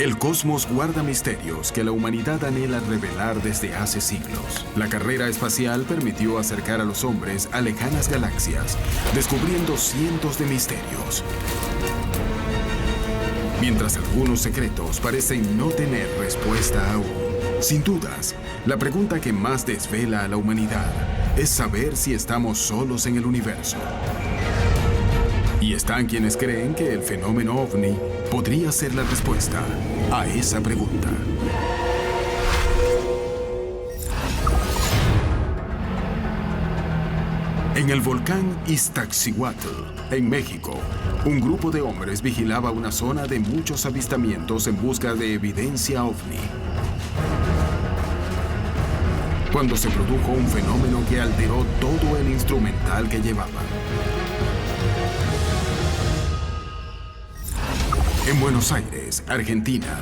El cosmos guarda misterios que la humanidad anhela revelar desde hace siglos. La carrera espacial permitió acercar a los hombres a lejanas galaxias, descubriendo cientos de misterios. Mientras algunos secretos parecen no tener respuesta aún. Sin dudas, la pregunta que más desvela a la humanidad es saber si estamos solos en el universo. Y están quienes creen que el fenómeno OVNI podría ser la respuesta a esa pregunta. En el volcán Iztaccíhuatl, en México, un grupo de hombres vigilaba una zona de muchos avistamientos en busca de evidencia OVNI. Cuando se produjo un fenómeno que alteró todo el instrumental que llevaban. En Buenos Aires, Argentina,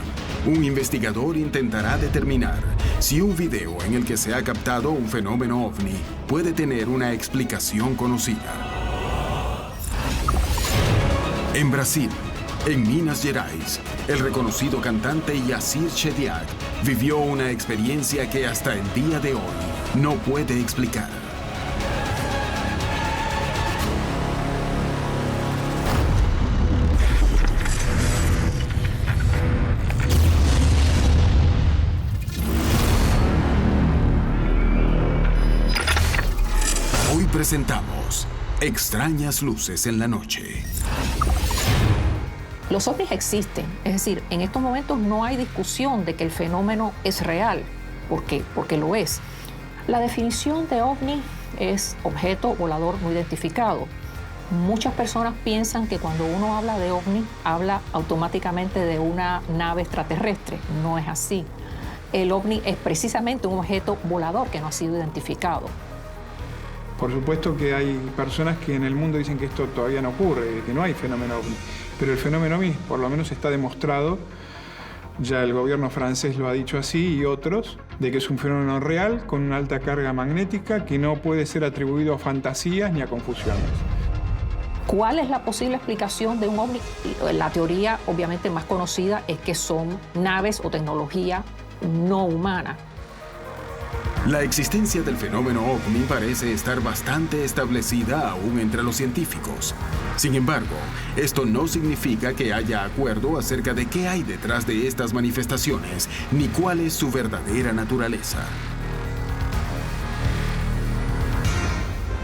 un investigador intentará determinar si un video en el que se ha captado un fenómeno OVNI puede tener una explicación conocida. En Brasil, en Minas Gerais, el reconocido cantante Yassir Chediak vivió una experiencia que hasta el día de hoy no puede explicar. Hoy presentamos Extrañas luces en la noche. Los ovnis existen, es decir, en estos momentos no hay discusión de que el fenómeno es real, porque lo es. La definición de ovni es objeto volador no identificado. Muchas personas piensan que cuando uno habla de ovni, habla automáticamente de una nave extraterrestre. No es así. El ovni es precisamente un objeto volador que no ha sido identificado. Por supuesto que hay personas que en el mundo dicen que esto todavía no ocurre, que no hay fenómeno OVNI. Pero el fenómeno OVNI por lo menos está demostrado, ya el gobierno francés lo ha dicho así y otros, de que es un fenómeno real con una alta carga magnética que no puede ser atribuido a fantasías ni a confusiones. ¿Cuál es la posible explicación de un ovni? La teoría obviamente más conocida es que son naves o tecnología no humana. La existencia del fenómeno OVNI parece estar bastante establecida aún entre los científicos. Sin embargo, esto no significa que haya acuerdo acerca de qué hay detrás de estas manifestaciones, ni cuál es su verdadera naturaleza.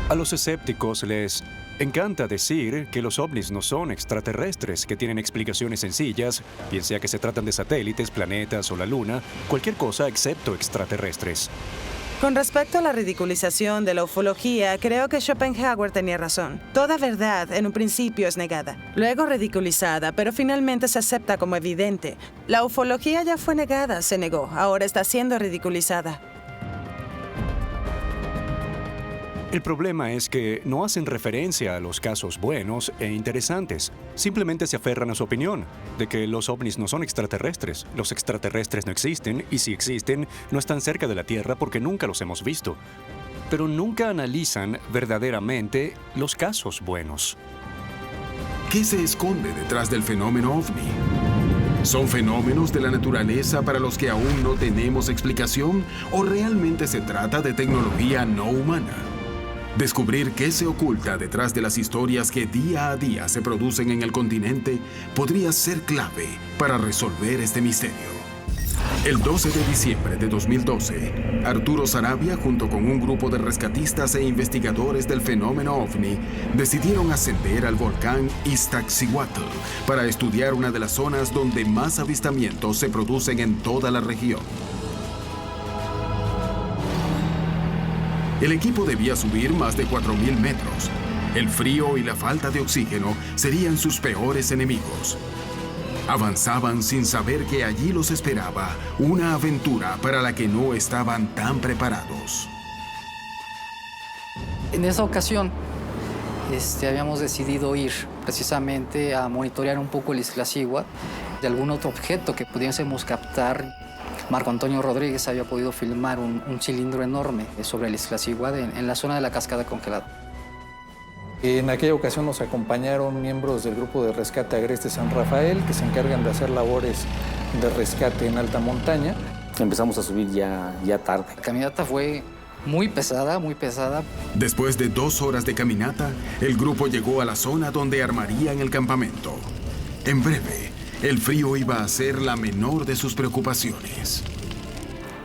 A los escépticos les encanta decir que los ovnis no son extraterrestres, que tienen explicaciones sencillas, bien sea que se tratan de satélites, planetas o la luna, cualquier cosa excepto extraterrestres. Con respecto a la ridiculización de la ufología, creo que Schopenhauer tenía razón. Toda verdad en un principio es negada, luego ridiculizada, pero finalmente se acepta como evidente. La ufología ya fue negada, se negó, ahora está siendo ridiculizada. El problema es que no hacen referencia a los casos buenos e interesantes. Simplemente se aferran a su opinión de que los ovnis no son extraterrestres. Los extraterrestres no existen y si existen, no están cerca de la Tierra porque nunca los hemos visto. Pero nunca analizan verdaderamente los casos buenos. ¿Qué se esconde detrás del fenómeno OVNI? ¿Son fenómenos de la naturaleza para los que aún no tenemos explicación o realmente se trata de tecnología no humana? Descubrir qué se oculta detrás de las historias que día a día se producen en el continente podría ser clave para resolver este misterio. El 12 de diciembre de 2012, Arturo Sarabia, junto con un grupo de rescatistas e investigadores del fenómeno OVNI, decidieron ascender al volcán Iztaccíhuatl para estudiar una de las zonas donde más avistamientos se producen en toda la región. El equipo debía subir más de 4.000 metros. El frío y la falta de oxígeno serían sus peores enemigos. Avanzaban sin saber que allí los esperaba una aventura para la que no estaban tan preparados. En esa ocasión, habíamos decidido ir precisamente a monitorear un poco el Iztaccíhuatl de algún otro objeto que pudiésemos captar. Marco Antonio Rodríguez había podido filmar un cilindro enorme sobre el Iztaccíhuatl en la zona de la cascada congelada. En aquella ocasión nos acompañaron miembros del grupo de rescate Agreste San Rafael, que se encargan de hacer labores de rescate en alta montaña. Empezamos a subir ya tarde. La caminata fue muy pesada, muy pesada. Después de 2 horas de caminata, el grupo llegó a la zona donde armarían el campamento. En breve, el frío iba a ser la menor de sus preocupaciones.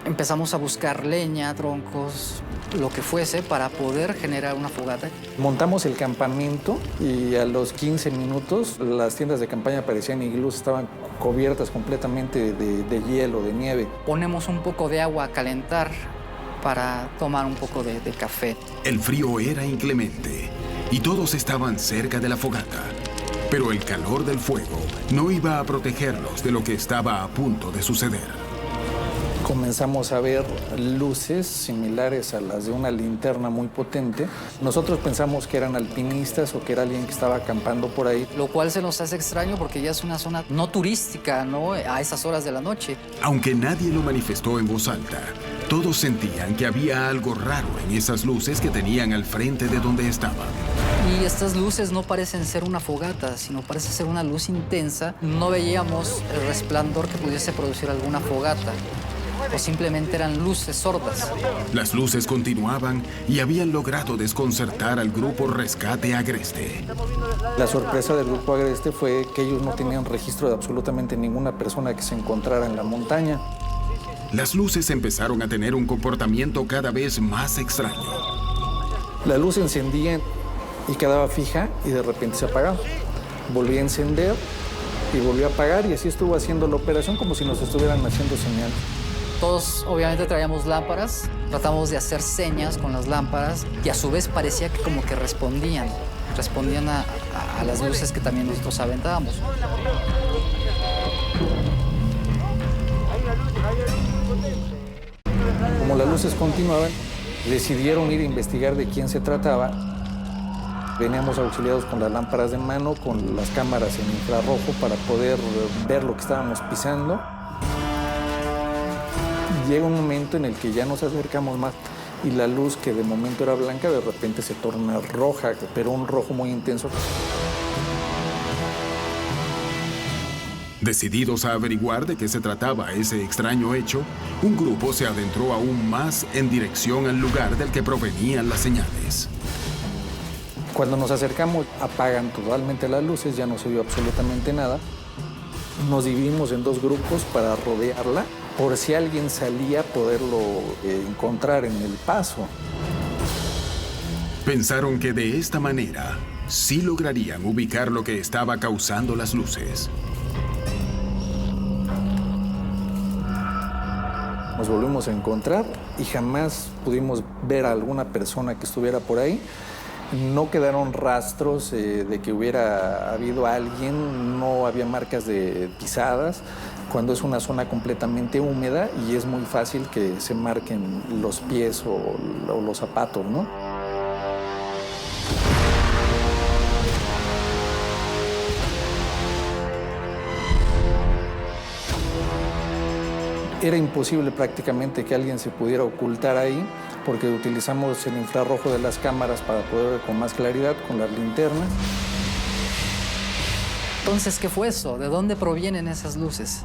Empezamos a buscar leña, troncos, lo que fuese para poder generar una fogata. Montamos el campamento y a los 15 minutos las tiendas de campaña parecían iglús, estaban cubiertas completamente de hielo, de nieve. Ponemos un poco de agua a calentar para tomar un poco de café. El frío era inclemente y todos estaban cerca de la fogata. Pero el calor del fuego no iba a protegerlos de lo que estaba a punto de suceder. Comenzamos a ver luces similares a las de una linterna muy potente. Nosotros pensamos que eran alpinistas o que era alguien que estaba acampando por ahí. Lo cual se nos hace extraño porque ya es una zona no turística, ¿no? A esas horas de la noche. Aunque nadie lo manifestó en voz alta, todos sentían que había algo raro en esas luces que tenían al frente de donde estaban. Y estas luces no parecen ser una fogata, sino parece ser una luz intensa. No veíamos el resplandor que pudiese producir alguna fogata. O simplemente eran luces sordas. Las luces continuaban y habían logrado desconcertar al grupo Rescate Agreste. La sorpresa del grupo Agreste fue que ellos no tenían registro de absolutamente ninguna persona que se encontrara en la montaña. Las luces empezaron a tener un comportamiento cada vez más extraño. La luz se encendía y quedaba fija y de repente se apagaba. Volvía a encender y volvió a apagar y así estuvo haciendo la operación como si nos estuvieran haciendo señal. Todos obviamente traíamos lámparas, tratamos de hacer señas con las lámparas y a su vez parecía que como que respondían a las luces que también nosotros aventábamos. Como las luces continuaban, decidieron ir a investigar de quién se trataba. Veníamos auxiliados con las lámparas de mano, con las cámaras en infrarrojo para poder ver lo que estábamos pisando. Llega un momento en el que ya nos acercamos más y la luz que de momento era blanca de repente se torna roja, pero un rojo muy intenso. Decididos a averiguar de qué se trataba ese extraño hecho, un grupo se adentró aún más en dirección al lugar del que provenían las señales. Cuando nos acercamos, apagan totalmente las luces, ya no se vio absolutamente nada. Nos dividimos en 2 grupos para rodearla, por si alguien salía, poderlo encontrar en el paso. Pensaron que de esta manera sí lograrían ubicar lo que estaba causando las luces. Nos volvimos a encontrar y jamás pudimos ver a alguna persona que estuviera por ahí. No quedaron rastros de que hubiera habido alguien, no había marcas de pisadas, cuando es una zona completamente húmeda y es muy fácil que se marquen los pies o los zapatos, ¿no? Era imposible prácticamente que alguien se pudiera ocultar ahí porque utilizamos el infrarrojo de las cámaras para poder ver con más claridad, con las linternas. Entonces, ¿qué fue eso? ¿De dónde provienen esas luces?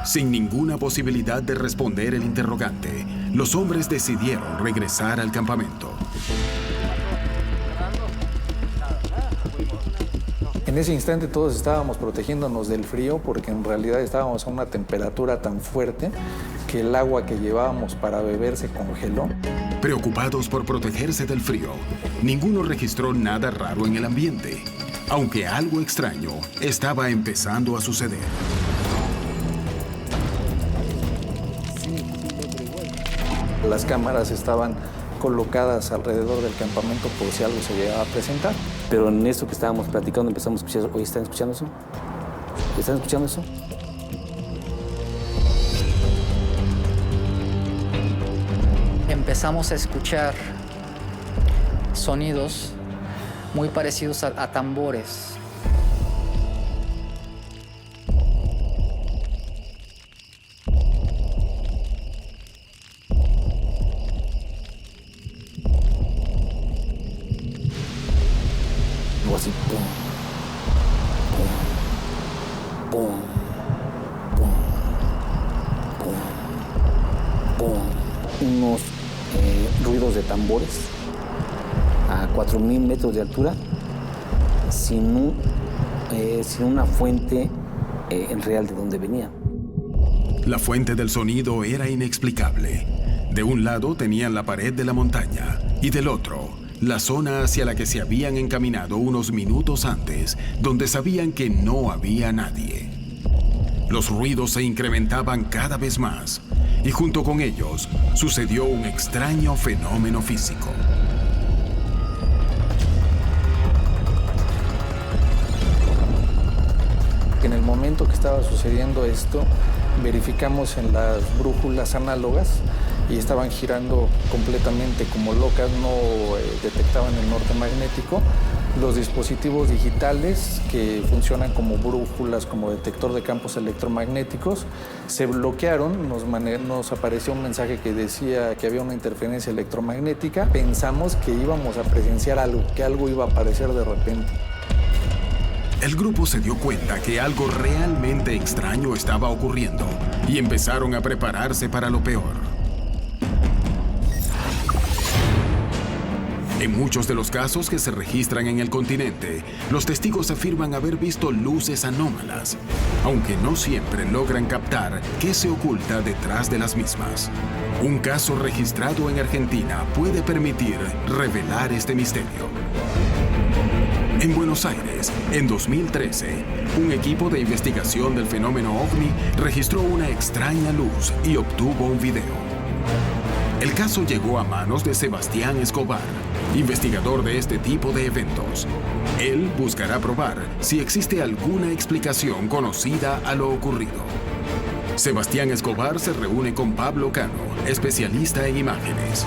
Sin ninguna posibilidad de responder el interrogante, los hombres decidieron regresar al campamento. En ese instante todos estábamos protegiéndonos del frío porque en realidad estábamos a una temperatura tan fuerte que el agua que llevábamos para beber se congeló. Preocupados por protegerse del frío, ninguno registró nada raro en el ambiente, aunque algo extraño estaba empezando a suceder. Las cámaras estaban colocadas alrededor del campamento por si algo se llegaba a presentar. Pero en eso que estábamos platicando empezamos a escuchar, oye, ¿están escuchando eso? ¿Están escuchando eso? Empezamos a escuchar sonidos muy parecidos a tambores. Algo así, pum, pum, pum, tambores a 4.000 metros de altura sin una fuente real de dónde venía. La fuente del sonido era inexplicable. De un lado tenían la pared de la montaña y del otro, la zona hacia la que se habían encaminado unos minutos antes, donde sabían que no había nadie. Los ruidos se incrementaban cada vez más y junto con ellos sucedió un extraño fenómeno físico. En el momento que estaba sucediendo esto, verificamos en las brújulas análogas y estaban girando completamente como locas, no detectaban el norte magnético. Los dispositivos digitales que funcionan como brújulas, como detector de campos electromagnéticos, se bloquearon, nos apareció un mensaje que decía que había una interferencia electromagnética. Pensamos que íbamos a presenciar algo, que algo iba a aparecer de repente. El grupo se dio cuenta que algo realmente extraño estaba ocurriendo y empezaron a prepararse para lo peor. En muchos de los casos que se registran en el continente, los testigos afirman haber visto luces anómalas, aunque no siempre logran captar qué se oculta detrás de las mismas. Un caso registrado en Argentina puede permitir revelar este misterio. En Buenos Aires, en 2013, un equipo de investigación del fenómeno OVNI registró una extraña luz y obtuvo un video. El caso llegó a manos de Sebastián Escobar, investigador de este tipo de eventos. Él buscará probar si existe alguna explicación conocida a lo ocurrido. Sebastián Escobar se reúne con Pablo Cano, especialista en imágenes.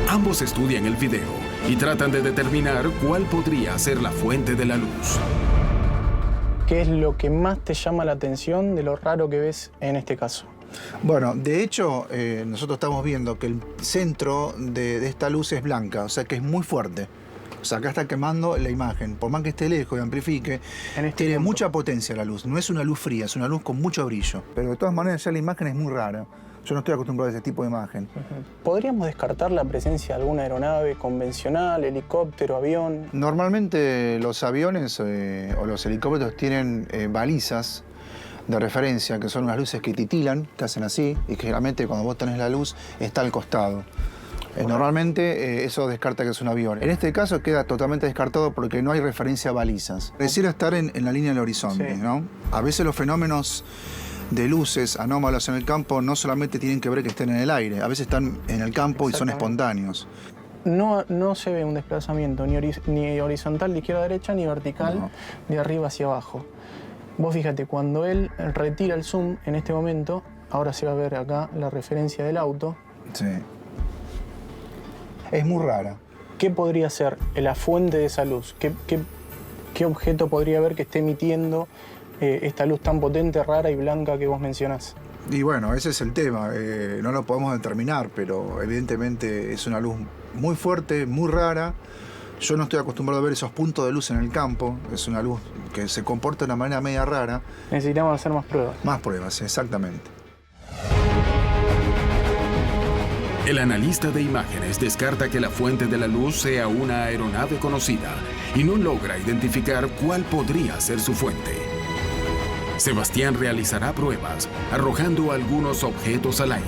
Ambos estudian el video y tratan de determinar cuál podría ser la fuente de la luz. ¿Qué es lo que más te llama la atención de lo raro que ves en este caso? Bueno, de hecho, nosotros estamos viendo que el centro de esta luz es blanca, o sea que es muy fuerte. O sea, acá está quemando la imagen. Por más que esté lejos y amplifique, tiene mucha potencia la luz. No es una luz fría, es una luz con mucho brillo. Pero de todas maneras ya la imagen es muy rara. Yo no estoy acostumbrado a ese tipo de imagen. ¿Podríamos descartar la presencia de alguna aeronave convencional, helicóptero, avión? Normalmente los aviones o los helicópteros tienen balizas de referencia, que son unas luces que titilan, que hacen así, y que generalmente cuando vos tenés la luz está al costado. Normalmente eso descarta que es un avión. En este caso queda totalmente descartado porque no hay referencia a balizas. Pareciera estar en la línea del horizonte, ¿no? A veces los fenómenos de luces anómalos en el campo no solamente tienen que ver que estén en el aire, a veces están en el campo y son espontáneos. No se ve un desplazamiento ni horizontal de izquierda a derecha ni vertical de arriba hacia abajo. Vos fíjate, cuando él retira el zoom en este momento, ahora se va a ver acá la referencia del auto. Sí. Es muy rara. ¿Qué podría ser la fuente de esa luz? ¿Qué objeto podría haber que esté emitiendo esta luz tan potente, rara y blanca que vos mencionás? Y bueno, ese es el tema. No lo podemos determinar, pero evidentemente es una luz muy fuerte, muy rara. Yo no estoy acostumbrado a ver esos puntos de luz en el campo. Es una luz que se comporta de una manera media rara. Necesitamos hacer más pruebas. Más pruebas, exactamente. El analista de imágenes descarta que la fuente de la luz sea una aeronave conocida y no logra identificar cuál podría ser su fuente. Sebastián realizará pruebas arrojando algunos objetos al aire,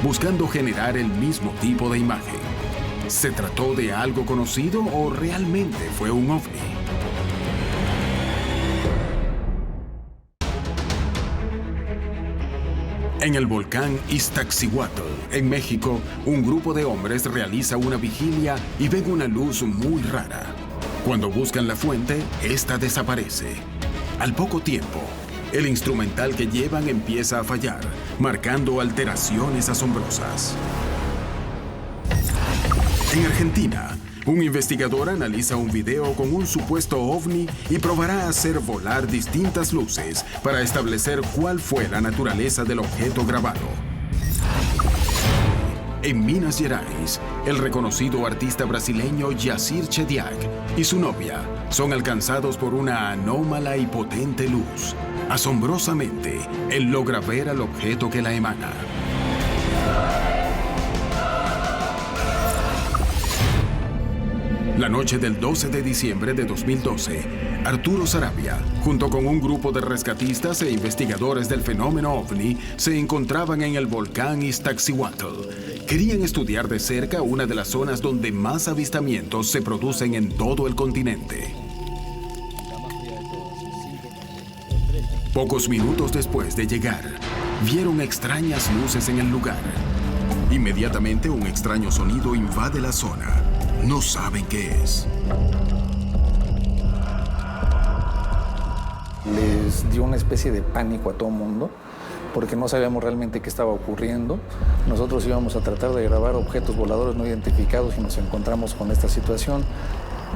buscando generar el mismo tipo de imagen. ¿Se trató de algo conocido o realmente fue un ovni? En el volcán Iztaccíhuatl, en México, un grupo de hombres realiza una vigilia y ven una luz muy rara. Cuando buscan la fuente, esta desaparece. Al poco tiempo, el instrumental que llevan empieza a fallar, marcando alteraciones asombrosas. En Argentina, un investigador analiza un video con un supuesto ovni y probará hacer volar distintas luces para establecer cuál fue la naturaleza del objeto grabado. En Minas Gerais, el reconocido artista brasileño Yacir Chediak y su novia son alcanzados por una anómala y potente luz. Asombrosamente, él logra ver al objeto que la emana. La noche del 12 de diciembre de 2012, Arturo Sarabia, junto con un grupo de rescatistas e investigadores del fenómeno OVNI, se encontraban en el volcán Iztaccíhuatl. Querían estudiar de cerca una de las zonas donde más avistamientos se producen en todo el continente. Pocos minutos después de llegar, vieron extrañas luces en el lugar. Inmediatamente un extraño sonido invade la zona. No saben qué es. Les dio una especie de pánico a todo el mundo porque no sabíamos realmente qué estaba ocurriendo. Nosotros íbamos a tratar de grabar objetos voladores no identificados y nos encontramos con esta situación.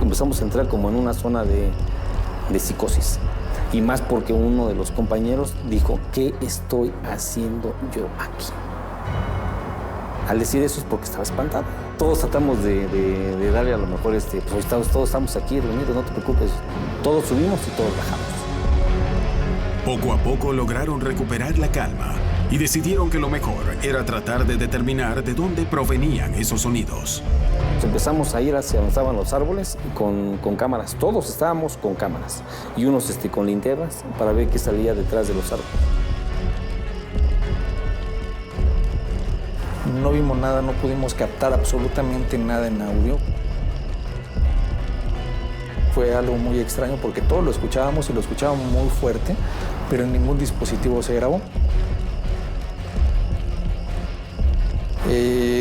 Empezamos a entrar como en una zona de psicosis. Y más porque uno de los compañeros dijo, ¿qué estoy haciendo yo aquí? Al decir eso es porque estaba espantado. Todos tratamos de darle a lo mejor, pues todos estamos aquí reunidos, no te preocupes. Todos subimos y todos bajamos. Poco a poco lograron recuperar la calma y decidieron que lo mejor era tratar de determinar de dónde provenían esos sonidos. Empezamos a ir hacia donde estaban los árboles con cámaras. Todos estábamos con cámaras y unos con linternas para ver qué salía detrás de los árboles. No vimos nada, no pudimos captar absolutamente nada en audio. Fue algo muy extraño porque todos lo escuchábamos y lo escuchábamos muy fuerte, pero en ningún dispositivo se grabó.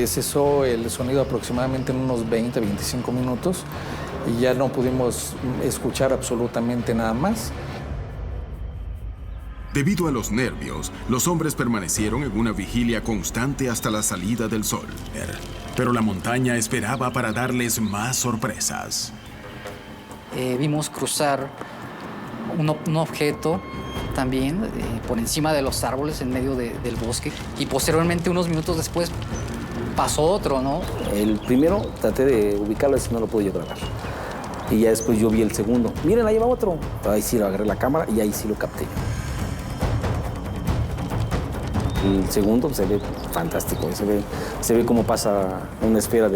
Cesó el sonido aproximadamente en unos 20-25 minutos y ya no pudimos escuchar absolutamente nada más. Debido a los nervios, los hombres permanecieron en una vigilia constante hasta la salida del sol. Pero la montaña esperaba para darles más sorpresas. Vimos cruzar un objeto también por encima de los árboles en medio del bosque y posteriormente, unos minutos después, pasó otro, ¿no? El primero traté de ubicarlo y no lo pude yo grabar. Y ya después yo vi el segundo. Miren, ahí va otro. Ahí sí lo agarré la cámara y ahí sí lo capté. El segundo se ve fantástico. Se ve cómo pasa una esfera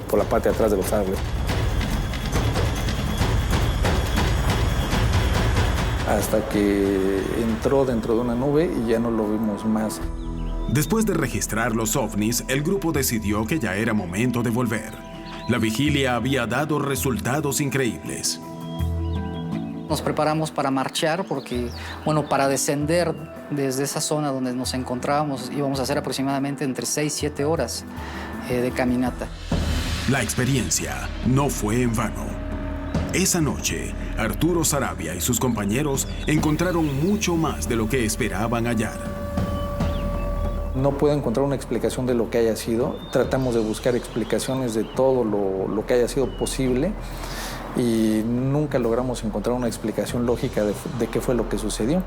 por la parte de atrás de los árboles. Hasta que entró dentro de una nube y ya no lo vimos más. Después de registrar los ovnis, el grupo decidió que ya era momento de volver. La vigilia había dado resultados increíbles. Nos preparamos para marchar porque, para descender desde esa zona donde nos encontrábamos íbamos a hacer aproximadamente entre 6 y 7 horas de caminata. La experiencia no fue en vano. Esa noche, Arturo Sarabia y sus compañeros encontraron mucho más de lo que esperaban hallar. No puedo encontrar una explicación de lo que haya sido. Tratamos de buscar explicaciones de todo lo que haya sido posible y nunca logramos encontrar una explicación lógica de qué fue lo que sucedió.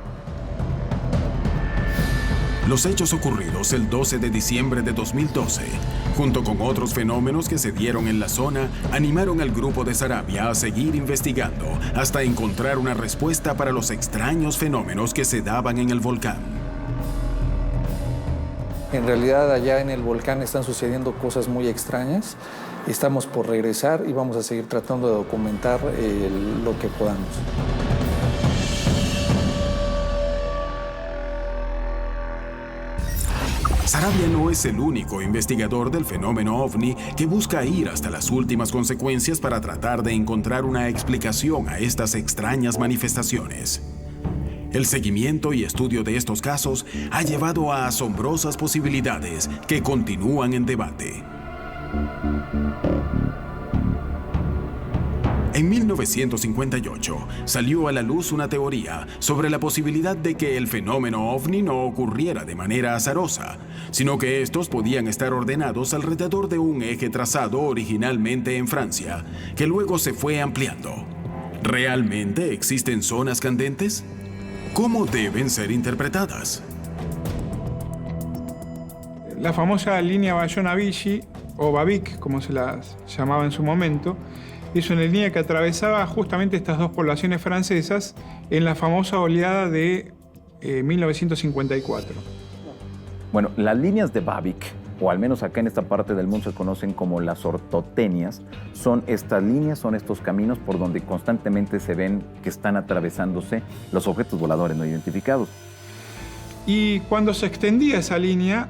Los hechos ocurridos el 12 de diciembre de 2012, junto con otros fenómenos que se dieron en la zona, animaron al grupo de Sarabia a seguir investigando hasta encontrar una respuesta para los extraños fenómenos que se daban en el volcán. En realidad, allá en el volcán están sucediendo cosas muy extrañas. Estamos por regresar y vamos a seguir tratando de documentar lo que podamos. Sarabia no es el único investigador del fenómeno OVNI que busca ir hasta las últimas consecuencias para tratar de encontrar una explicación a estas extrañas manifestaciones. El seguimiento y estudio de estos casos ha llevado a asombrosas posibilidades que continúan en debate. En 1958 salió a la luz una teoría sobre la posibilidad de que el fenómeno OVNI no ocurriera de manera azarosa, sino que estos podían estar ordenados alrededor de un eje trazado originalmente en Francia, que luego se fue ampliando. ¿Realmente existen zonas candentes? ¿Cómo deben ser interpretadas? La famosa línea Bayona-Vichy, o Babic, como se las llamaba en su momento, es una línea que atravesaba justamente estas dos poblaciones francesas en la famosa oleada de 1954. Bueno, las líneas de Babic o al menos acá en esta parte del mundo se conocen como las ortotenias, son estas líneas, son estos caminos por donde constantemente se ven que están atravesándose los objetos voladores no identificados. Y cuando se extendía esa línea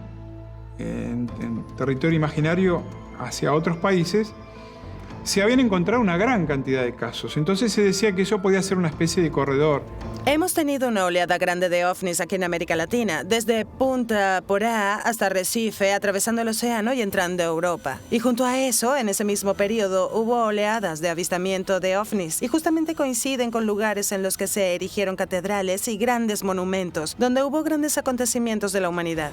en territorio imaginario hacia otros países, se habían encontrado una gran cantidad de casos. Entonces se decía que eso podía ser una especie de corredor. Hemos tenido una oleada grande de ovnis aquí en América Latina, desde Punta Porá hasta Recife, atravesando el océano y entrando a Europa. Y junto a eso, en ese mismo periodo, hubo oleadas de avistamiento de ovnis, y justamente coinciden con lugares en los que se erigieron catedrales y grandes monumentos, donde hubo grandes acontecimientos de la humanidad.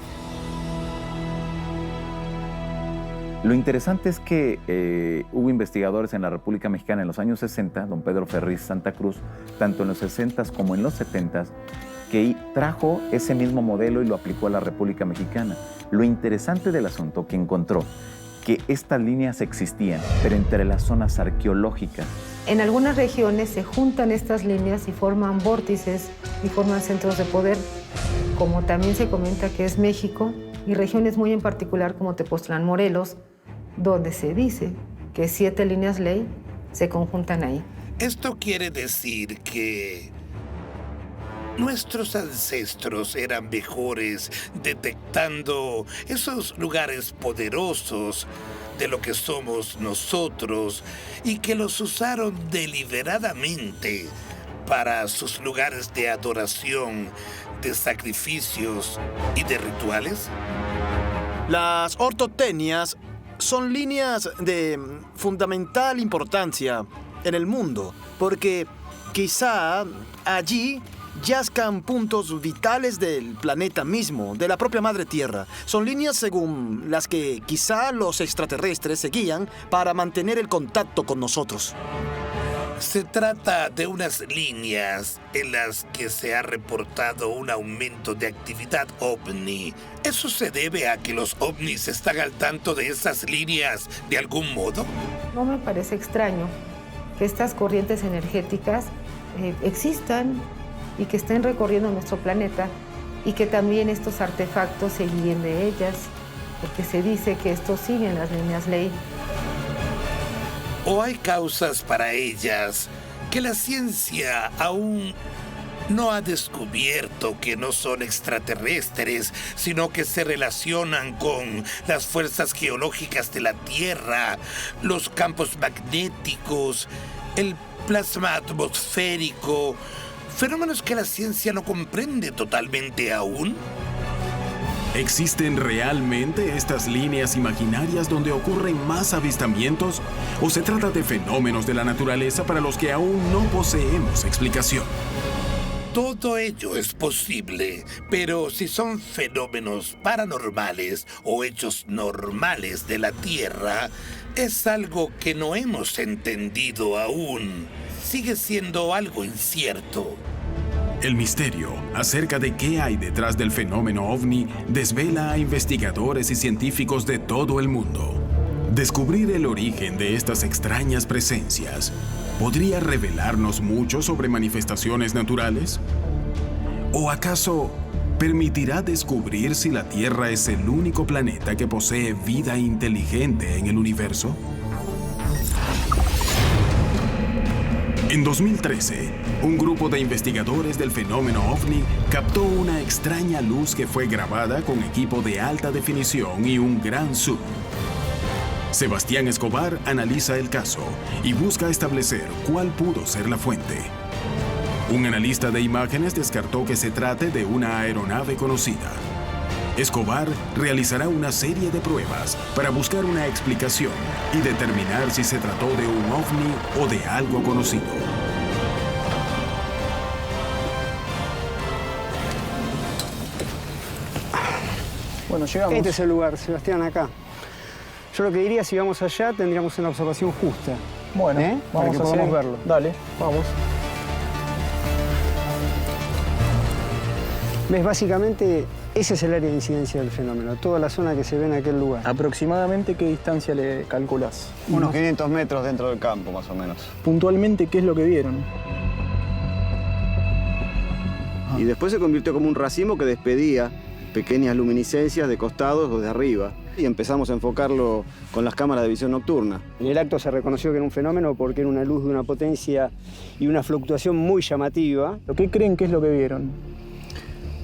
Lo interesante es que hubo investigadores en la República Mexicana en los años 60, don Pedro Ferriz Santa Cruz, tanto en los 60s como en los 70s, que trajo ese mismo modelo y lo aplicó a la República Mexicana. Lo interesante del asunto que encontró que estas líneas existían, pero entre las zonas arqueológicas. En algunas regiones se juntan estas líneas y forman vórtices y forman centros de poder, como también se comenta que es México, y regiones muy en particular como Tepoztlán, Morelos, donde se dice que 7 líneas ley se conjuntan ahí. Esto quiere decir que nuestros ancestros eran mejores detectando esos lugares poderosos de lo que somos nosotros y que los usaron deliberadamente para sus lugares de adoración, de sacrificios y de rituales. Las ortotenias son líneas de fundamental importancia en el mundo, porque quizá allí yazcan puntos vitales del planeta mismo, de la propia Madre Tierra. Son líneas según las que quizá los extraterrestres seguían para mantener el contacto con nosotros. Se trata de unas líneas en las que se ha reportado un aumento de actividad ovni. ¿Eso se debe a que los ovnis están al tanto de esas líneas de algún modo? No me parece extraño que estas corrientes energéticas existan y que estén recorriendo nuestro planeta y que también estos artefactos se guíen de ellas, porque se dice que estos siguen las líneas ley. ¿O hay causas para ellas que la ciencia aún no ha descubierto que no son extraterrestres, sino que se relacionan con las fuerzas geológicas de la Tierra, los campos magnéticos, el plasma atmosférico, fenómenos que la ciencia no comprende totalmente aún? ¿Existen realmente estas líneas imaginarias donde ocurren más avistamientos? ¿O se trata de fenómenos de la naturaleza para los que aún no poseemos explicación? Todo ello es posible, pero si son fenómenos paranormales o hechos normales de la Tierra, es algo que no hemos entendido aún. Sigue siendo algo incierto. El misterio acerca de qué hay detrás del fenómeno ovni desvela a investigadores y científicos de todo el mundo. Descubrir el origen de estas extrañas presencias podría revelarnos mucho sobre manifestaciones naturales. ¿O acaso permitirá descubrir si la Tierra es el único planeta que posee vida inteligente en el universo? En 2013, un grupo de investigadores del fenómeno ovni captó una extraña luz que fue grabada con equipo de alta definición y un gran zoom. Sebastián Escobar analiza el caso y busca establecer cuál pudo ser la fuente. Un analista de imágenes descartó que se trate de una aeronave conocida. Escobar realizará una serie de pruebas para buscar una explicación y determinar si se trató de un ovni o de algo conocido. Bueno, llegamos. Este es el lugar, Sebastián, acá. Yo lo que diría, si vamos allá, tendríamos una observación justa. Bueno, vamos a podamos verlo. Dale, vamos. ¿Ves? Básicamente, ese es el área de incidencia del fenómeno, toda la zona que se ve en aquel lugar. ¿Aproximadamente qué distancia le calculás? Unos 500 metros dentro del campo, más o menos. Puntualmente, ¿qué es lo que vieron? Y después se convirtió como un racimo que despedía pequeñas luminiscencias de costados o de arriba. y empezamos a enfocarlo con las cámaras de visión nocturna. En el acto se reconoció que era un fenómeno porque era una luz de una potencia y una fluctuación muy llamativa. ¿Qué creen que es lo que vieron?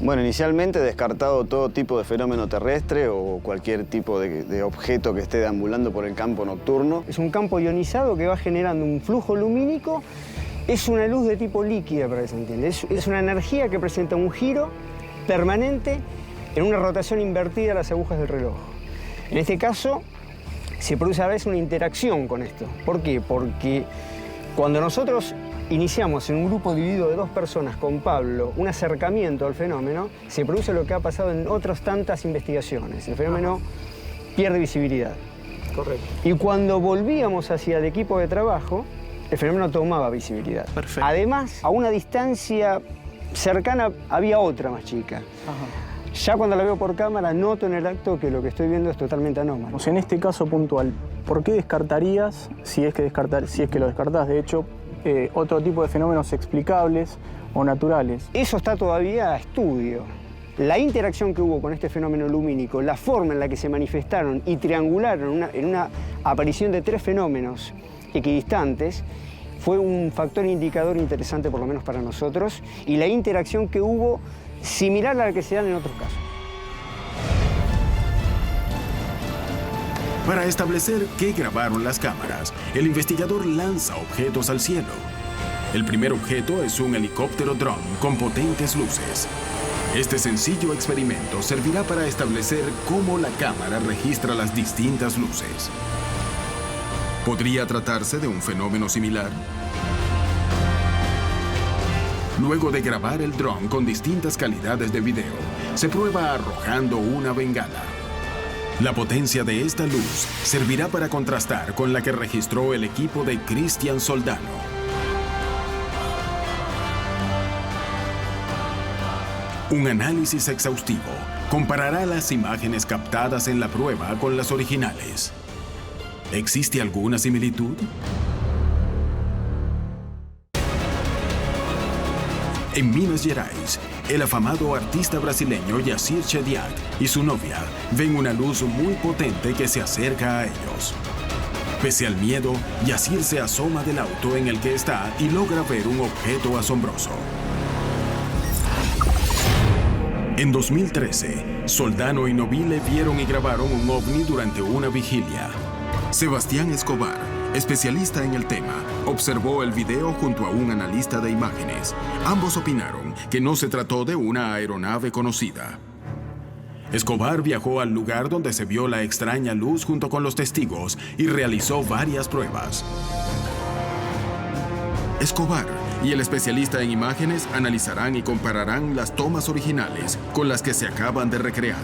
Bueno, inicialmente descartado todo tipo de fenómeno terrestre o cualquier tipo de objeto que esté deambulando por el campo nocturno. Es un campo ionizado que va generando un flujo lumínico. Es una luz de tipo líquida, para que se entienda. Es una energía que presenta un giro permanente en una rotación invertida a las agujas del reloj. En este caso, se produce a veces una interacción con esto. ¿Por qué? Porque cuando nosotros iniciamos en un grupo dividido de 2 personas con Pablo un acercamiento al fenómeno, se produce lo que ha pasado en otras tantas investigaciones. El fenómeno pierde visibilidad. Correcto. Y cuando volvíamos hacia el equipo de trabajo, el fenómeno tomaba visibilidad. Perfecto. Además, a una distancia cercana había otra más chica. Ajá. Ya cuando la veo por cámara, noto en el acto que lo que estoy viendo es totalmente anómalo. O sea, en este caso puntual, ¿por qué descartarías, si es que lo descartás, de hecho, otro tipo de fenómenos explicables o naturales? Eso está todavía a estudio. La interacción que hubo con este fenómeno lumínico, la forma en la que se manifestaron y triangularon en una aparición de 3 fenómenos equidistantes, fue un factor indicador interesante, por lo menos para nosotros, y la interacción que hubo similar a la que se dan en otros casos. Para establecer qué grabaron las cámaras, el investigador lanza objetos al cielo. El primer objeto es un helicóptero dron con potentes luces. Este sencillo experimento servirá para establecer cómo la cámara registra las distintas luces. ¿Podría tratarse de un fenómeno similar? Luego de grabar el dron con distintas calidades de video, se prueba arrojando una bengala. La potencia de esta luz servirá para contrastar con la que registró el equipo de Cristian Soldano. Un análisis exhaustivo comparará las imágenes captadas en la prueba con las originales. ¿Existe alguna similitud? En Minas Gerais, el afamado artista brasileño Yacyr Chediak y su novia ven una luz muy potente que se acerca a ellos. Pese al miedo, Yacyr se asoma del auto en el que está y logra ver un objeto asombroso. En 2013, Soldano y Nobile vieron y grabaron un ovni durante una vigilia. Sebastián Escobar, especialista en el tema, observó el video junto a un analista de imágenes. Ambos opinaron que no se trató de una aeronave conocida. Escobar viajó al lugar donde se vio la extraña luz junto con los testigos y realizó varias pruebas. Escobar y el especialista en imágenes analizarán y compararán las tomas originales con las que se acaban de recrear.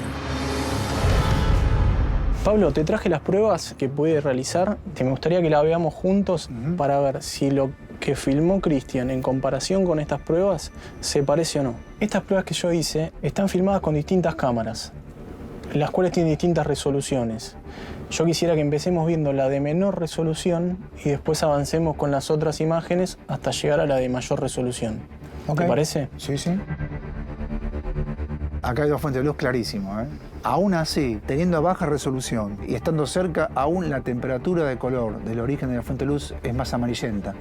Pablo, te traje las pruebas que puede realizar. Me gustaría que la veamos juntos para ver si lo que filmó Cristian en comparación con estas pruebas se parece o no. Estas pruebas que yo hice están filmadas con distintas cámaras, las cuales tienen distintas resoluciones. Yo quisiera que empecemos viendo la de menor resolución y después avancemos con las otras imágenes hasta llegar a la de mayor resolución. Okay. ¿Te parece? Sí, sí. Acá hay 2 fuentes de luz clarísimas, ¿eh? Aún así, teniendo baja resolución y estando cerca, aún la temperatura de color del origen de la fuente de luz es más amarillenta.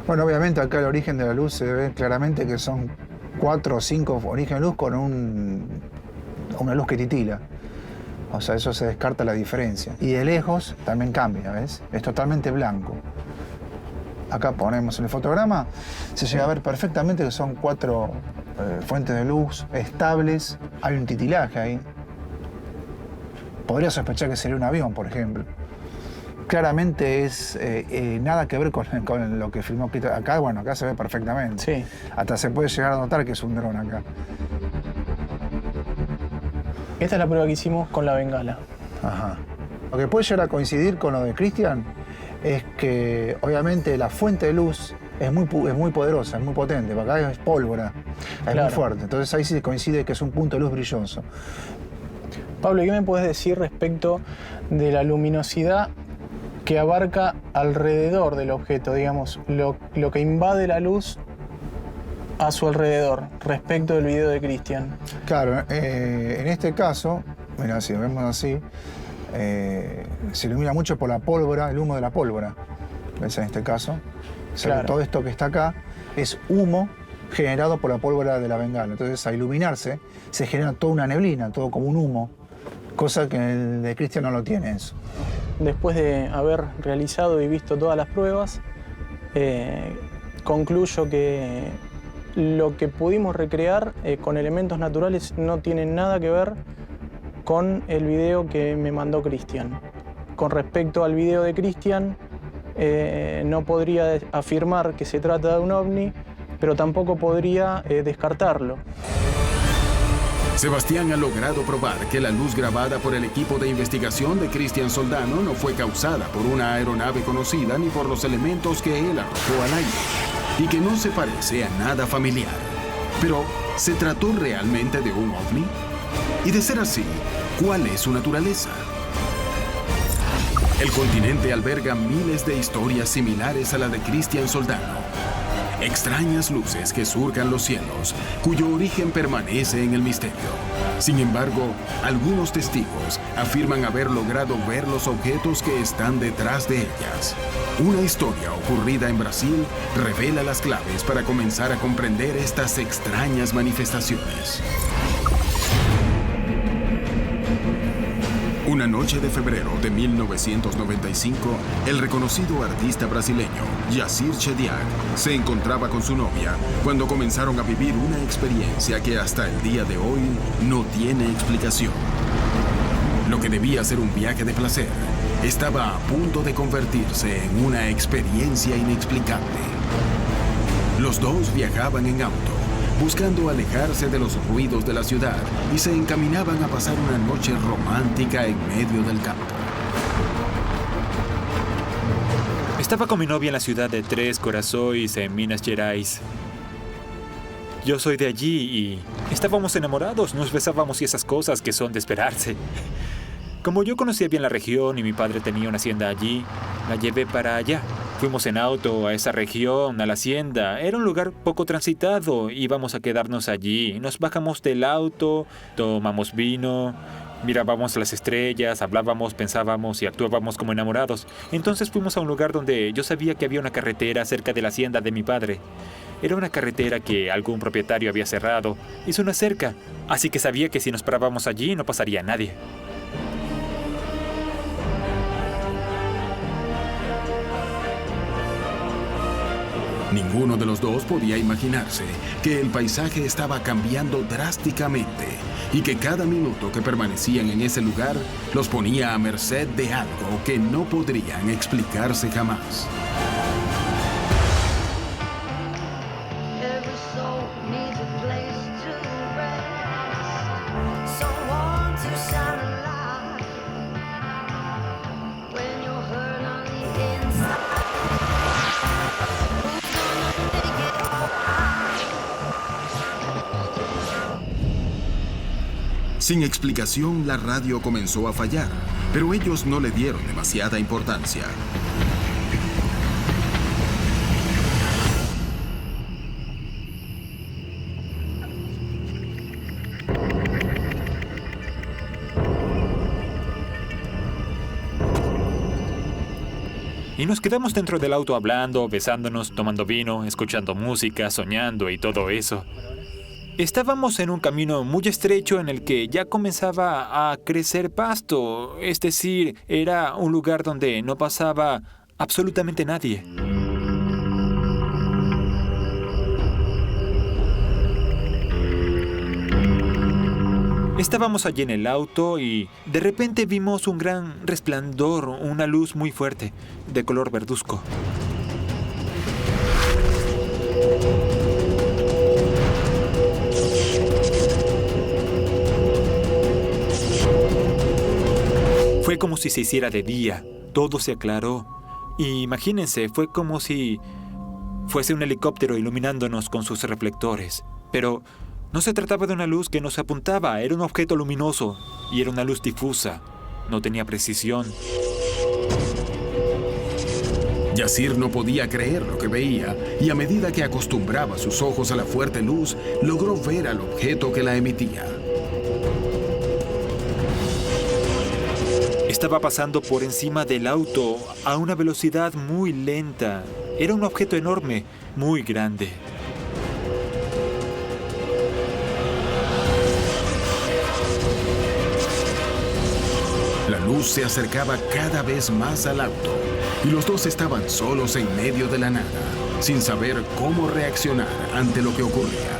Bueno, obviamente acá el origen de la luz se ve claramente que son 4 o 5 orígenes de luz con una luz que titila. O sea, eso se descarta la diferencia. Y de lejos también cambia, ¿ves? Es totalmente blanco. Acá ponemos en el fotograma, se llega a ver perfectamente que son 4 fuentes de luz estables. Hay un titilaje ahí. Podría sospechar que sería un avión, por ejemplo. Claramente es nada que ver con lo que filmó acá. Bueno, acá se ve perfectamente. Sí. Hasta se puede llegar a notar que es un dron acá. Esta es la prueba que hicimos con la bengala. Ajá. Lo que puede llegar a coincidir con lo de Cristian es que, obviamente, la fuente de luz es muy poderosa, es muy potente. Porque acá es pólvora, es muy fuerte. Entonces ahí sí coincide que es un punto de luz brilloso. Pablo, ¿qué me puedes decir respecto de la luminosidad que abarca alrededor del objeto? Digamos, lo que invade la luz a su alrededor, respecto del video de Cristian. Claro, en este caso, mira, si lo vemos así, se ilumina mucho por la pólvora, el humo de la pólvora. ¿Ves en este caso? O sea, Claro. todo esto que está acá es humo generado por la pólvora de la bengala. Entonces, al iluminarse, se genera toda una neblina, todo como un humo, cosa que el de Christian no lo tiene eso. Después de haber realizado y visto todas las pruebas, concluyo que lo que pudimos recrear con elementos naturales no tiene nada que ver con el video que me mandó Christian. Con respecto al video de Christian, no podría afirmar que se trata de un ovni, pero tampoco podría descartarlo. Sebastián ha logrado probar que la luz grabada por el equipo de investigación de Christian Soldano no fue causada por una aeronave conocida ni por los elementos que él arrojó al aire, y que no se parece a nada familiar. Pero, ¿se trató realmente de un ovni? Y de ser así, ¿cuál es su naturaleza? El continente alberga miles de historias similares a la de Christian Soldano. Extrañas luces que surcan los cielos, cuyo origen permanece en el misterio. Sin embargo, algunos testigos afirman haber logrado ver los objetos que están detrás de ellas. Una historia ocurrida en Brasil revela las claves para comenzar a comprender estas extrañas manifestaciones. Una noche de febrero de 1995, el reconocido artista brasileño Yacir Chediak se encontraba con su novia cuando comenzaron a vivir una experiencia que hasta el día de hoy no tiene explicación. Lo que debía ser un viaje de placer estaba a punto de convertirse en una experiencia inexplicable. Los dos viajaban en auto, buscando alejarse de los ruidos de la ciudad, y se encaminaban a pasar una noche romántica en medio del campo. Estaba con mi novia en la ciudad de Três Corações, en Minas Gerais. Yo soy de allí y estábamos enamorados, nos besábamos y esas cosas que son de esperarse. Como yo conocía bien la región y mi padre tenía una hacienda allí, la llevé para allá. Fuimos en auto a esa región, a la hacienda. Era un lugar poco transitado. Íbamos a quedarnos allí. Nos bajamos del auto, tomamos vino, mirábamos las estrellas, hablábamos, pensábamos y actuábamos como enamorados. Entonces fuimos a un lugar donde yo sabía que había una carretera cerca de la hacienda de mi padre. Era una carretera que algún propietario había cerrado. Hizo una cerca, así que sabía que si nos parábamos allí no pasaría nadie. Ninguno de los dos podía imaginarse que el paisaje estaba cambiando drásticamente y que cada minuto que permanecían en ese lugar los ponía a merced de algo que no podrían explicarse jamás. Sin explicación, la radio comenzó a fallar, pero ellos no le dieron demasiada importancia. Y nos quedamos dentro del auto hablando, besándonos, tomando vino, escuchando música, soñando y todo eso. Estábamos en un camino muy estrecho en el que ya comenzaba a crecer pasto, es decir, era un lugar donde no pasaba absolutamente nadie. Estábamos allí en el auto y de repente vimos un gran resplandor, una luz muy fuerte, de color verduzco. Fue como si se hiciera de día, todo se aclaró. Y imagínense, fue como si fuese un helicóptero iluminándonos con sus reflectores. Pero no se trataba de una luz que nos apuntaba, era un objeto luminoso y era una luz difusa, no tenía precisión. Yacir no podía creer lo que veía y a medida que acostumbraba sus ojos a la fuerte luz, logró ver al objeto que la emitía. Estaba pasando por encima del auto a una velocidad muy lenta. Era un objeto enorme, muy grande. La luz se acercaba cada vez más al auto y los dos estaban solos en medio de la nada, sin saber cómo reaccionar ante lo que ocurría.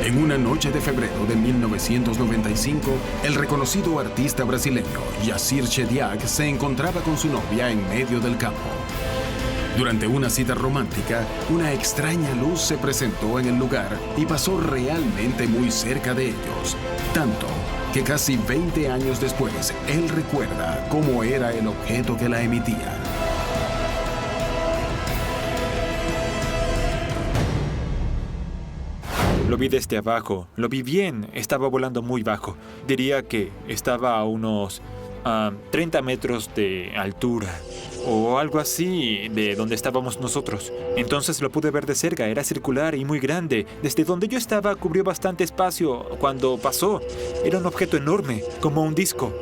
En una noche de febrero de 1995, el reconocido artista brasileño Yassir Chediak se encontraba con su novia en medio del campo. Durante una cita romántica, una extraña luz se presentó en el lugar y pasó realmente muy cerca de ellos, tanto que casi 20 años después, él recuerda cómo era el objeto que la emitía. Lo vi desde abajo, lo vi bien, estaba volando muy bajo. Diría que estaba a unos 30 metros de altura o algo así de donde estábamos nosotros. Entonces lo pude ver de cerca, era circular y muy grande. Desde donde yo estaba cubrió bastante espacio cuando pasó. Era un objeto enorme, como un disco.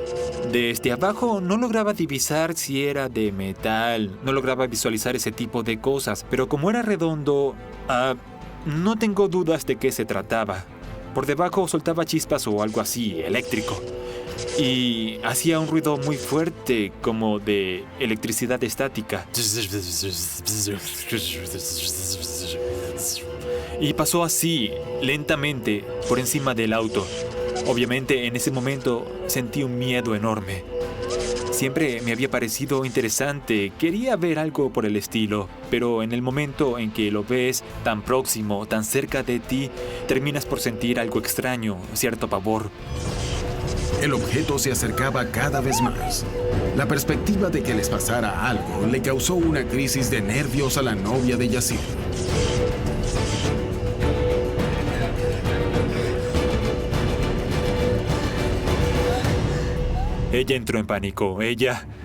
Desde abajo no lograba divisar si era de metal, no lograba visualizar ese tipo de cosas, pero como era redondo, no tengo dudas de qué se trataba. Por debajo soltaba chispas o algo así, eléctrico. Y hacía un ruido muy fuerte, como de electricidad estática. Y pasó así, lentamente, por encima del auto. Obviamente, en ese momento sentí un miedo enorme. Siempre me había parecido interesante, quería ver algo por el estilo, pero en el momento en que lo ves tan próximo, tan cerca de ti, terminas por sentir algo extraño, cierto pavor. El objeto se acercaba cada vez más. La perspectiva de que les pasara algo le causó una crisis de nervios a la novia de Yassir. Ella entró en pánico.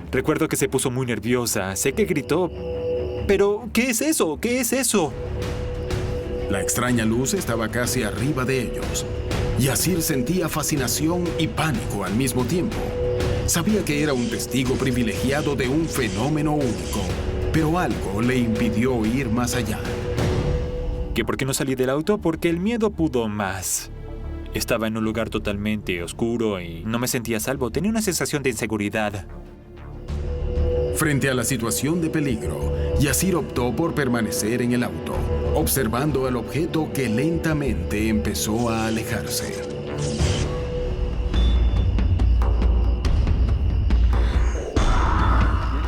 Recuerdo que se puso muy nerviosa. Sé que gritó. ¿Pero qué es eso? ¿Qué es eso? La extraña luz estaba casi arriba de ellos. Yassir sentía fascinación y pánico al mismo tiempo. Sabía que era un testigo privilegiado de un fenómeno único, pero algo le impidió ir más allá. ¿Que por qué no salí del auto? Porque el miedo pudo más. Estaba en un lugar totalmente oscuro y no me sentía a salvo. Tenía una sensación de inseguridad. Frente a la situación de peligro, Yassir optó por permanecer en el auto, observando al objeto que lentamente empezó a alejarse.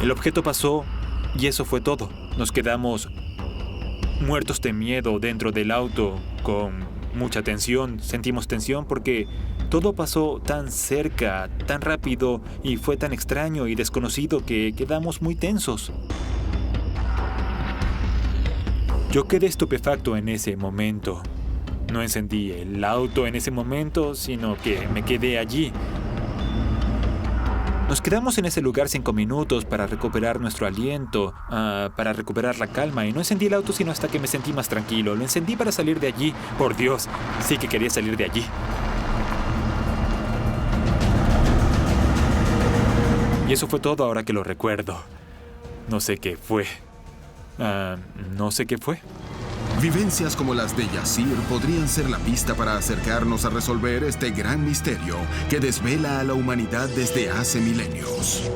El objeto pasó y eso fue todo. Nos quedamos muertos de miedo dentro del auto con mucha tensión. Sentimos tensión porque todo pasó tan cerca, tan rápido y fue tan extraño y desconocido que quedamos muy tensos. Yo quedé estupefacto en ese momento. No encendí el auto en ese momento, sino que me quedé allí. Nos quedamos en ese lugar 5 minutos para recuperar nuestro aliento, para recuperar la calma, y no encendí el auto sino hasta que me sentí más tranquilo. Lo encendí para salir de allí. Por Dios, sí que quería salir de allí. Y eso fue todo ahora que lo recuerdo. No sé qué fue. No sé qué fue. Vivencias como las de Yassir podrían ser la pista para acercarnos a resolver este gran misterio que desvela a la humanidad desde hace milenios.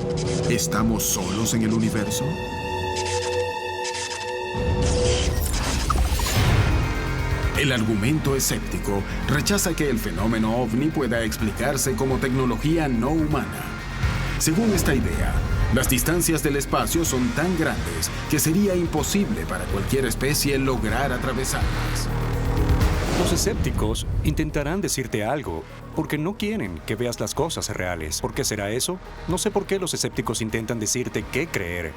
¿Estamos solos en el universo? El argumento escéptico rechaza que el fenómeno ovni pueda explicarse como tecnología no humana. Según esta idea, las distancias del espacio son tan grandes que sería imposible para cualquier especie lograr atravesarlas. Los escépticos intentarán decirte algo porque no quieren que veas las cosas reales. ¿Por qué será eso? No sé por qué los escépticos intentan decirte qué creer.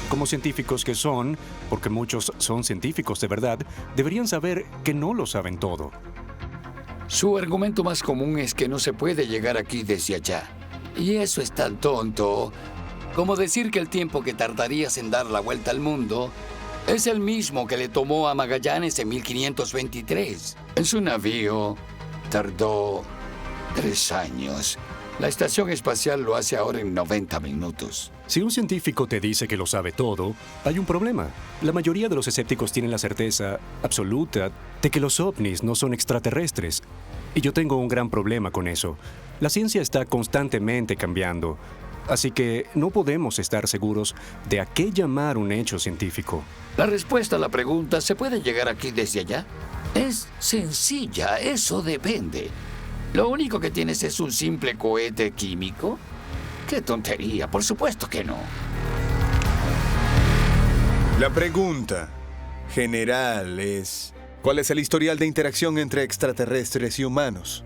Como científicos que son, porque muchos son científicos de verdad, deberían saber que no lo saben todo. Su argumento más común es que no se puede llegar aquí desde allá. Y eso es tan tonto como decir que el tiempo que tardarías en dar la vuelta al mundo es el mismo que le tomó a Magallanes en 1523. En su navío tardó 3 años. La estación espacial lo hace ahora en 90 minutos. Si un científico te dice que lo sabe todo, hay un problema. La mayoría de los escépticos tienen la certeza absoluta de que los ovnis no son extraterrestres. Y yo tengo un gran problema con eso. La ciencia está constantemente cambiando. Así que no podemos estar seguros de a qué llamar un hecho científico. La respuesta a la pregunta, ¿se puede llegar aquí desde allá? Es sencilla, eso depende. ¿Lo único que tienes es un simple cohete químico? ¡Qué tontería! Por supuesto que no. La pregunta general es: ¿cuál es el historial de interacción entre extraterrestres y humanos?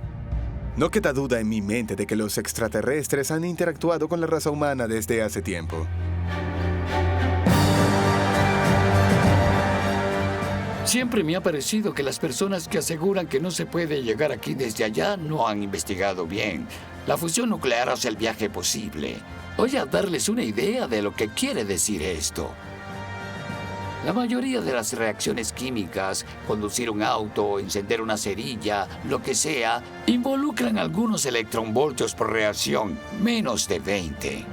No queda duda en mi mente de que los extraterrestres han interactuado con la raza humana desde hace tiempo. Siempre me ha parecido que las personas que aseguran que no se puede llegar aquí desde allá no han investigado bien. La fusión nuclear hace el viaje posible. Voy a darles una idea de lo que quiere decir esto. La mayoría de las reacciones químicas, conducir un auto, encender una cerilla, lo que sea, involucran algunos electronvoltios por reacción, menos de 20.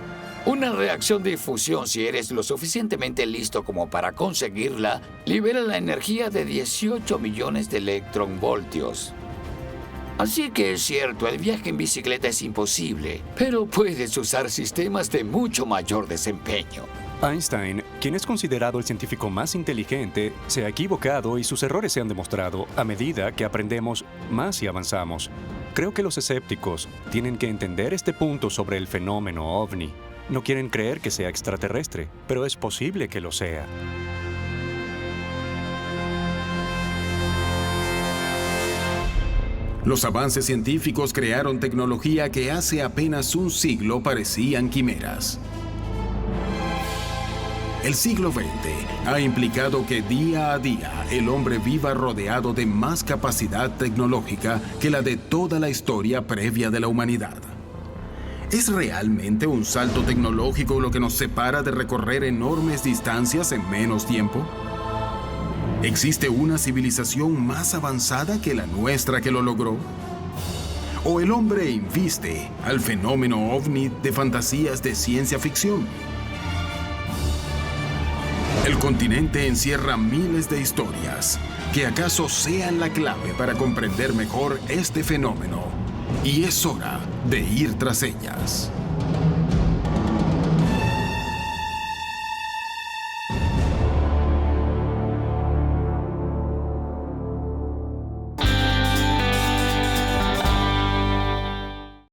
Una reacción de fusión, si eres lo suficientemente listo como para conseguirla, libera la energía de 18 millones de electronvoltios. Así que es cierto, el viaje en bicicleta es imposible, pero puedes usar sistemas de mucho mayor desempeño. Einstein, quien es considerado el científico más inteligente, se ha equivocado y sus errores se han demostrado a medida que aprendemos más y avanzamos. Creo que los escépticos tienen que entender este punto sobre el fenómeno ovni. No quieren creer que sea extraterrestre, pero es posible que lo sea. Los avances científicos crearon tecnología que hace apenas un siglo parecían quimeras. El siglo XX ha implicado que día a día el hombre viva rodeado de más capacidad tecnológica que la de toda la historia previa de la humanidad. ¿Es realmente un salto tecnológico lo que nos separa de recorrer enormes distancias en menos tiempo? ¿Existe una civilización más avanzada que la nuestra que lo logró? ¿O el hombre inviste al fenómeno ovni de fantasías de ciencia ficción? El continente encierra miles de historias que acaso sean la clave para comprender mejor este fenómeno. Y es hora de ir tras ellas.